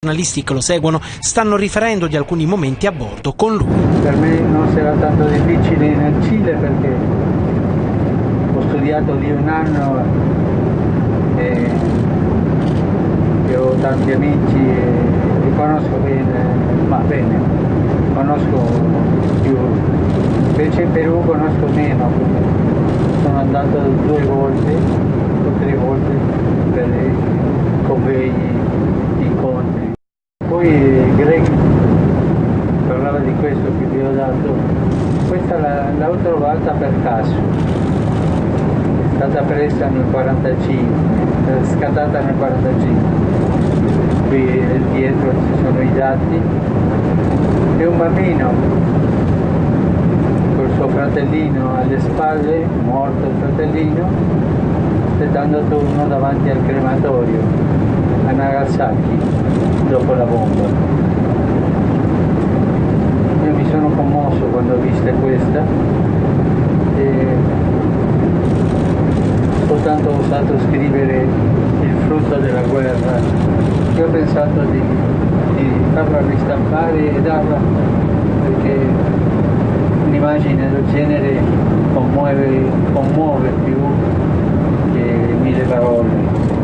Giornalisti che lo seguono stanno riferendo di alcuni momenti a bordo con lui. Per me non sarà tanto difficile nel Cile perché ho studiato lì un anno e ho tanti amici e li conosco bene, conosco più. Invece in Perù conosco meno, sono andato 2 volte o 3 volte per i convegni, incontri. Poi Greg parlava di questo che vi ho dato, questa l'ho trovata per caso, è stata presa nel 45, scattata nel 45, qui dietro ci sono i dati, è un bambino col suo fratellino alle spalle, morto il fratellino, aspettando turno davanti al crematorio a Nagasaki dopo la bomba. Io mi sono commosso quando ho visto questa e soltanto ho osato scrivere il frutto della guerra. Io ho pensato di farla ristampare e darla perché un'immagine del genere commuove più che 1000 parole.